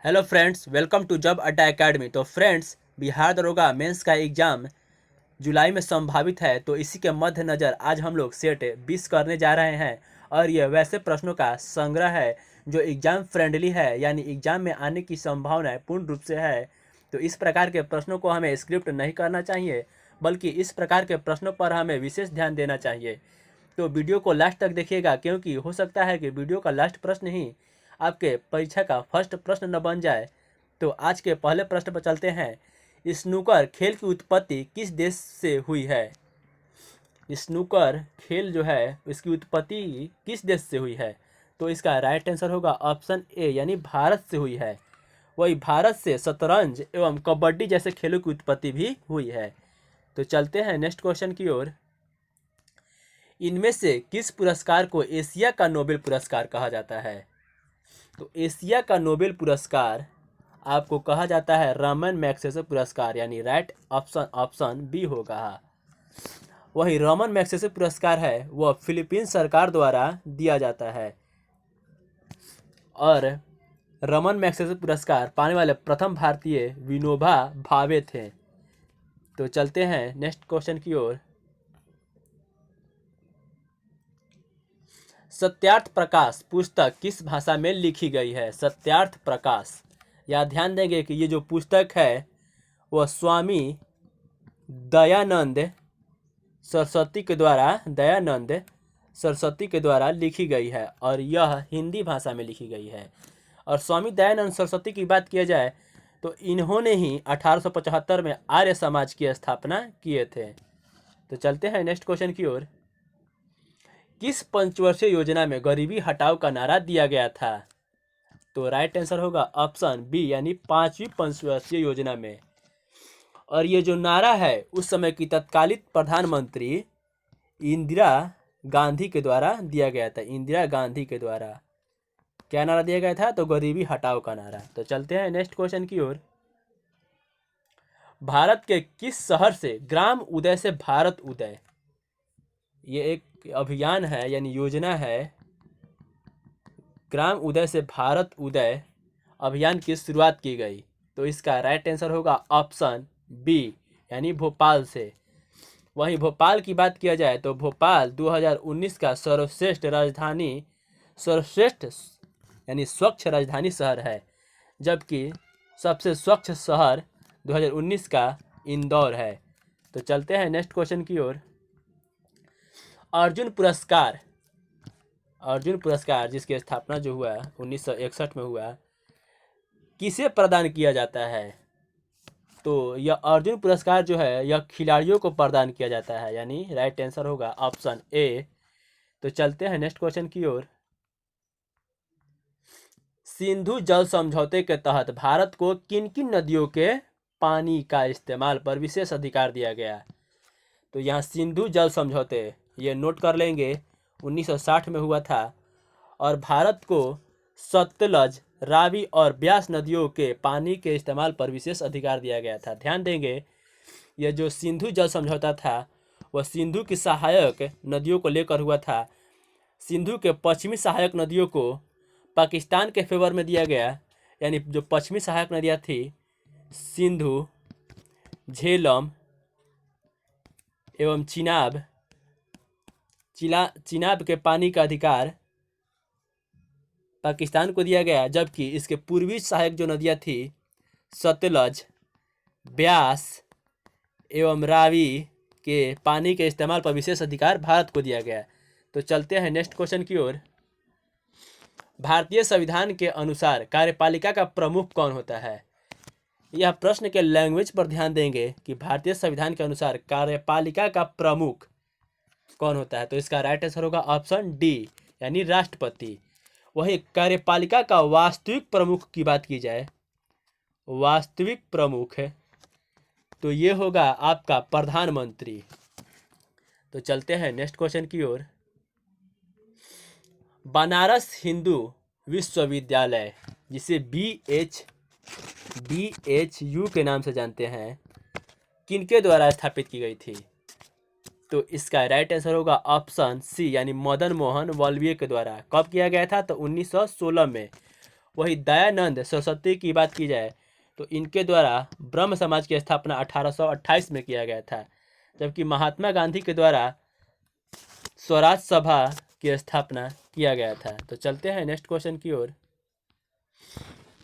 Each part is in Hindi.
Hello friends, welcome to job Adda academy. तो फ्रेंड्स, बिहार दरोगा मेंस का एग्ज़ाम जुलाई में संभावित है, तो इसी के मद्देनज़र आज हम लोग सेट 20 करने जा रहे हैं। और यह वैसे प्रश्नों का संग्रह है जो एग्ज़ाम फ्रेंडली है, यानी एग्ज़ाम में आने की संभावना पूर्ण रूप से है। तो इस प्रकार के प्रश्नों को हमें स्क्रिप्ट नहीं करना चाहिए, बल्कि इस प्रकार के प्रश्नों पर हमें विशेष ध्यान देना चाहिए। तो वीडियो को लास्ट तक देखिएगा, क्योंकि हो सकता है कि वीडियो का लास्ट प्रश्न ही आपके परीक्षा का फर्स्ट प्रश्न न बन जाए। तो आज के पहले प्रश्न पर चलते हैं। स्नूकर खेल की उत्पत्ति किस देश से हुई है? स्नूकर खेल जो है इसकी उत्पत्ति किस देश से हुई है? तो इसका राइट आंसर होगा ऑप्शन ए, यानी भारत से हुई है। वही भारत से शतरंज एवं कबड्डी जैसे खेलों की उत्पत्ति भी हुई है। तो चलते हैं नेक्स्ट क्वेश्चन की ओर। इनमें से किस पुरस्कार को एशिया का नोबेल पुरस्कार कहा जाता है? तो एशिया का नोबेल पुरस्कार आपको कहा जाता है रमन मैग्सेसे पुरस्कार, यानी राइट ऑप्शन बी होगा। वही रमन मैग्सेसे पुरस्कार है वह फिलीपींस सरकार द्वारा दिया जाता है, और रमन मैग्सेसे पुरस्कार पाने वाले प्रथम भारतीय विनोबा भावे थे। तो चलते हैं नेक्स्ट क्वेश्चन की ओर। सत्यार्थ प्रकाश पुस्तक किस भाषा में लिखी गई है? सत्यार्थ प्रकाश, या ध्यान देंगे कि ये जो पुस्तक है वह स्वामी दयानंद सरस्वती के द्वारा लिखी गई है, और यह हिंदी भाषा में लिखी गई है। और स्वामी दयानंद सरस्वती की बात किया जाए तो इन्होंने ही 1875 में आर्य समाज की स्थापना किए थे। तो चलते हैं नेक्स्ट क्वेश्चन की ओर। किस पंचवर्षीय योजना में गरीबी हटाओ का नारा दिया गया था? तो राइट आंसर होगा ऑप्शन बी, यानी 5वीं पंचवर्षीय योजना में। और ये जो नारा है उस समय की तत्कालीन प्रधानमंत्री इंदिरा गांधी के द्वारा दिया गया था। इंदिरा गांधी के द्वारा क्या नारा दिया गया था? तो गरीबी हटाओ का नारा। तो चलते हैं नेक्स्ट क्वेश्चन की ओर। भारत के किस शहर से ग्राम उदय से भारत उदय, ये एक अभियान है यानी योजना है, ग्राम उदय से भारत उदय अभियान की शुरुआत की गई? तो इसका राइट आंसर होगा ऑप्शन बी, यानी भोपाल से। वहीं भोपाल की बात किया जाए तो भोपाल 2019 का सर्वश्रेष्ठ यानी स्वच्छ राजधानी शहर है, जबकि सबसे स्वच्छ शहर 2019 का इंदौर है। तो चलते हैं नेक्स्ट क्वेश्चन की ओर। अर्जुन पुरस्कार जिसकी स्थापना जो हुआ 1961 में हुआ, किसे प्रदान किया जाता है? तो यह अर्जुन पुरस्कार जो है यह खिलाड़ियों को प्रदान किया जाता है, यानी राइट आंसर होगा ऑप्शन ए। तो चलते हैं नेक्स्ट क्वेश्चन की ओर। सिंधु जल समझौते के तहत भारत को किन किन नदियों के पानी का इस्तेमाल पर विशेष अधिकार दिया गया? तो यहाँ सिंधु जल समझौते ये नोट कर लेंगे 1960 में हुआ था, और भारत को सतलज, रावी और ब्यास नदियों के पानी के इस्तेमाल पर विशेष अधिकार दिया गया था। ध्यान देंगे यह जो सिंधु जल समझौता था वह सिंधु की सहायक नदियों को लेकर हुआ था। सिंधु के पश्चिमी सहायक नदियों को पाकिस्तान के फेवर में दिया गया, यानी जो पश्चिमी सहायक नदियाँ थी सिंधु, झेलम एवं चिनाब के पानी का अधिकार पाकिस्तान को दिया गया, जबकि इसके पूर्वी सहायक जो नदियाँ थी सतलज, ब्यास एवं रावी के पानी के इस्तेमाल पर विशेष अधिकार भारत को दिया गया। तो चलते हैं नेक्स्ट क्वेश्चन की ओर। भारतीय संविधान के अनुसार कार्यपालिका का प्रमुख कौन होता है? यह प्रश्न के लैंग्वेज पर ध्यान देंगे कि भारतीय संविधान के अनुसार कार्यपालिका का प्रमुख कौन होता है? तो इसका राइट आंसर होगा ऑप्शन डी, यानी राष्ट्रपति। वही कार्यपालिका का वास्तविक प्रमुख की बात की जाए, वास्तविक प्रमुख है तो ये होगा आपका प्रधानमंत्री। तो चलते हैं नेक्स्ट क्वेश्चन की ओर। बनारस हिंदू विश्वविद्यालय, जिसे BHU के नाम से जानते हैं, किनके द्वारा स्थापित की गई थी? तो इसका राइट आंसर होगा ऑप्शन सी, यानी मदन मोहन मालवीय के द्वारा। कब किया गया था? तो 1916 में। वही दयानंद सरस्वती की बात की जाए तो इनके द्वारा ब्रह्म समाज की स्थापना 1828 में किया गया था, जबकि महात्मा गांधी के द्वारा स्वराज सभा की स्थापना किया गया था। तो चलते हैं नेक्स्ट क्वेश्चन की ओर।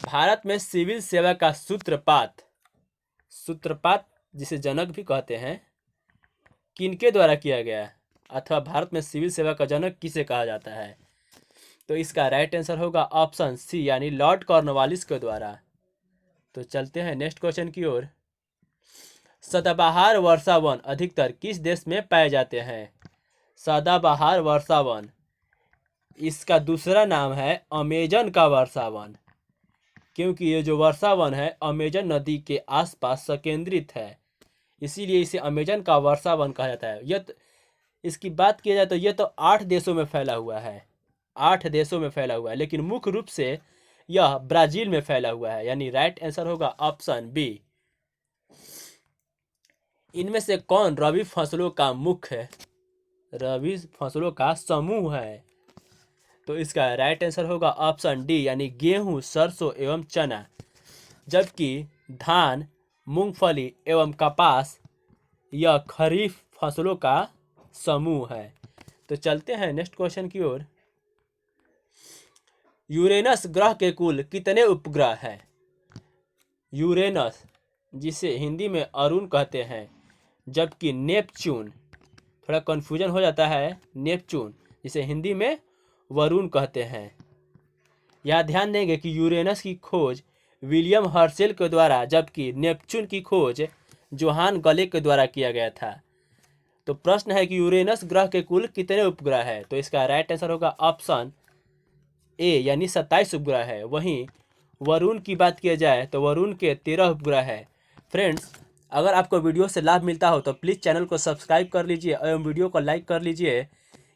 भारत में सिविल सेवा का सूत्रपात जिसे जनक भी कहते हैं, किनके द्वारा किया गया, अथवा भारत में सिविल सेवा का जनक किसे कहा जाता है? तो इसका राइट आंसर होगा ऑप्शन सी यानी लॉर्ड कॉर्नवालिस के द्वारा। तो चलते हैं नेक्स्ट क्वेश्चन की ओर। सदाबहार वर्षावन अधिकतर किस देश में पाए जाते हैं? सदाबहार वर्षावन, इसका दूसरा नाम है अमेजन का वर्षावन, क्योंकि ये जो वर्षावन है अमेजन नदी के आसपास संकेंद्रित है, इसीलिए इसे अमेजन का वर्षावन कहा जाता है। इसकी बात की जाए तो यह तो 8 देशों में फैला हुआ है, 8 देशों में फैला हुआ है, लेकिन मुख्य रूप से यह ब्राजील में फैला हुआ है, यानी राइट आंसर होगा ऑप्शन बी। इनमें से कौन रबी फसलों का रबी फसलों का समूह है? तो इसका राइट आंसर होगा ऑप्शन डी यानी गेहूं, सरसों एवं चना, जबकि धान, मूंगफली एवं कपास यह खरीफ फसलों का समूह है। तो चलते हैं नेक्स्ट क्वेश्चन की ओर। यूरेनस ग्रह के कुल कितने उपग्रह हैं? यूरेनस, जिसे हिंदी में अरुण कहते हैं, जबकि नेपच्यून, थोड़ा कन्फ्यूजन हो जाता है, नेपच्यून जिसे हिंदी में वरुण कहते हैं। यह ध्यान देंगे कि यूरेनस की खोज विलियम हर्शेल के द्वारा, जबकि नेपच्यून की खोज जोहान गले के द्वारा किया गया था। तो प्रश्न है कि यूरेनस ग्रह के कुल कितने उपग्रह है? तो इसका राइट आंसर होगा ऑप्शन ए यानी 27 उपग्रह है। वहीं वरुण की बात किया जाए तो वरुण के 13 उपग्रह है। फ्रेंड्स, अगर आपको वीडियो से लाभ मिलता हो तो प्लीज़ चैनल को सब्सक्राइब कर लीजिए एवं वीडियो को लाइक कर लीजिए,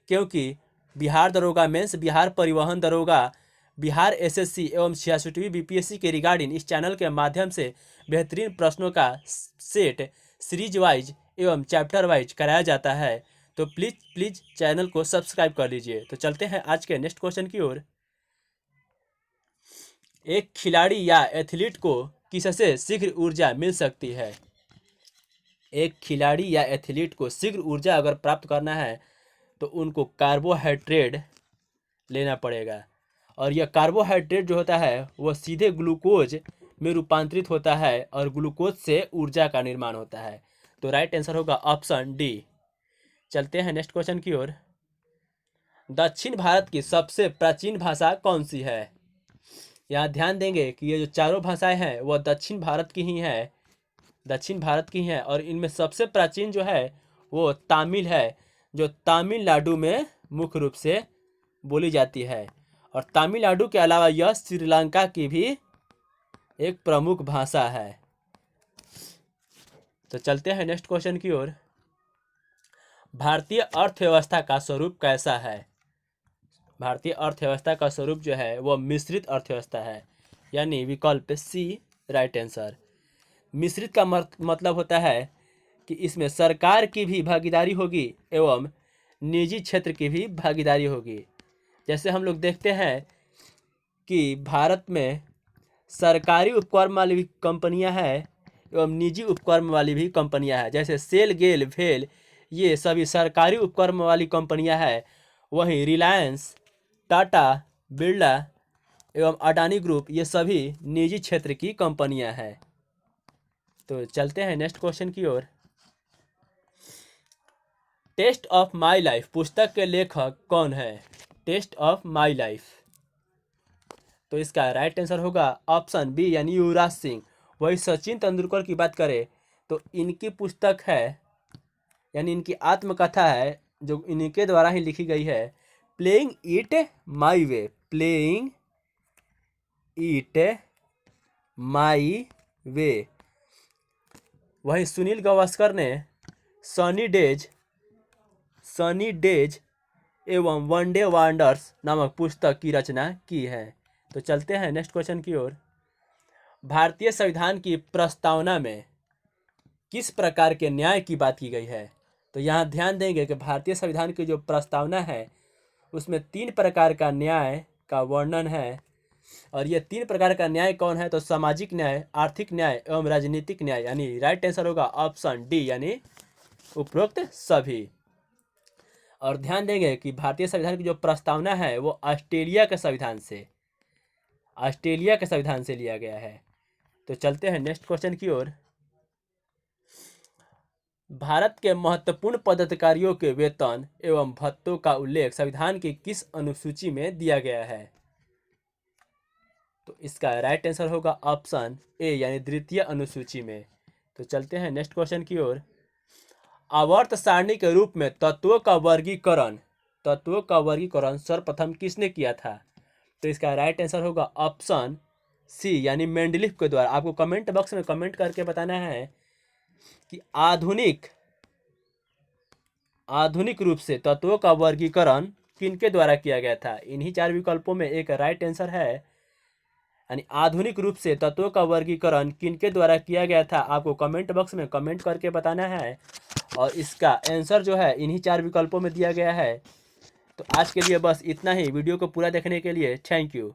क्योंकि बिहार दरोगा मेंस, बिहार परिवहन दरोगा, बिहार एसएससी एवं 66वीं बीपीएससी के रिगार्डिंग इस चैनल के माध्यम से बेहतरीन प्रश्नों का सेट सीरीज वाइज एवं चैप्टर वाइज कराया जाता है। तो प्लीज़ चैनल को सब्सक्राइब कर लीजिए। तो चलते हैं आज के नेक्स्ट क्वेश्चन की ओर। एक खिलाड़ी या एथलीट को किससे शीघ्र ऊर्जा मिल सकती है? एक खिलाड़ी या एथलीट को शीघ्र ऊर्जा अगर प्राप्त करना है तो उनको कार्बोहाइड्रेट लेना पड़ेगा, और यह कार्बोहाइड्रेट जो होता है वह सीधे ग्लूकोज में रूपांतरित होता है और ग्लूकोज से ऊर्जा का निर्माण होता है। तो राइट आंसर होगा ऑप्शन डी। चलते हैं नेक्स्ट क्वेश्चन की ओर। दक्षिण भारत की सबसे प्राचीन भाषा कौन सी है? यहाँ ध्यान देंगे कि ये जो चारों भाषाएं हैं वह दक्षिण भारत की ही हैं, और इनमें सबसे प्राचीन जो है वो तमिल है, जो तमिलनाडु में मुख्य रूप से बोली जाती है, और तमिलनाडु के अलावा यह श्रीलंका की भी एक प्रमुख भाषा है। तो चलते हैं नेक्स्ट क्वेश्चन की ओर। भारतीय अर्थव्यवस्था का स्वरूप कैसा है? भारतीय अर्थव्यवस्था का स्वरूप जो है वह मिश्रित अर्थव्यवस्था है, यानी विकल्प सी राइट आंसर। मिश्रित का मतलब होता है कि इसमें सरकार की भी भागीदारी होगी एवं निजी क्षेत्र की भी भागीदारी होगी। जैसे हम लोग देखते हैं कि भारत में सरकारी उपक्रम वाली भी कंपनियां हैं एवं निजी उपक्रम वाली भी कंपनियां हैं, जैसे सेल, गेल, भेल ये सभी सरकारी उपक्रम वाली कंपनियां हैं। वहीं रिलायंस, टाटा, बिरला एवं अडानी ग्रुप ये सभी निजी क्षेत्र की कंपनियां हैं। तो चलते हैं नेक्स्ट क्वेश्चन की ओर। टेस्ट ऑफ माई लाइफ पुस्तक के लेखक कौन है? टेस्ट ऑफ माई लाइफ, तो इसका राइट आंसर होगा ऑप्शन बी यानी युवराज सिंह। वही सचिन तेंदुलकर की बात करें तो इनकी पुस्तक है, यानी इनकी आत्मकथा है जो इनके द्वारा ही लिखी गई है, playing it my way, playing it my way. वही सुनील गावस्कर ने सनी डेज एवं वनडे वंडर्स नामक पुस्तक की रचना की है। तो चलते हैं नेक्स्ट क्वेश्चन की ओर। भारतीय संविधान की प्रस्तावना में किस प्रकार के न्याय की बात की गई है? तो यहाँ ध्यान देंगे कि भारतीय संविधान की जो प्रस्तावना है उसमें 3 प्रकार का न्याय का वर्णन है। और ये 3 प्रकार का न्याय कौन है? तो सामाजिक न्याय, आर्थिक न्याय एवं राजनीतिक न्याय। यानी राइट आंसर होगा ऑप्शन डी, यानी उपरोक्त सभी। और ध्यान देंगे कि भारतीय संविधान की जो प्रस्तावना है वो ऑस्ट्रेलिया के संविधान से लिया गया है। तो चलते हैं नेक्स्ट क्वेश्चन की ओर। भारत के महत्वपूर्ण पदाधिकारियों के वेतन एवं भत्तों का उल्लेख संविधान की किस अनुसूची में दिया गया है? तो इसका राइट आंसर होगा ऑप्शन ए, यानी द्वितीय अनुसूची में। तो चलते हैं नेक्स्ट क्वेश्चन की ओर। आवर्त सारणी के रूप में तत्वों का वर्गीकरण सर्वप्रथम किसने किया था? तो इसका राइट आंसर होगा ऑप्शन सी, यानी मेंडलीफ के द्वारा। आपको कमेंट बॉक्स में कमेंट करके बताना है कि आधुनिक रूप से तत्वों का वर्गीकरण किनके द्वारा किया गया था? इन्हीं 4 विकल्पों में एक राइट आंसर है, यानी आधुनिक रूप से तत्वों का वर्गीकरण किनके द्वारा किया गया था। आपको कमेंट बॉक्स में कमेंट करके बताना है और इसका आंसर जो है इन्हीं 4 विकल्पों में दिया गया है। तो आज के लिए बस इतना ही। वीडियो को पूरा देखने के लिए थैंक यू।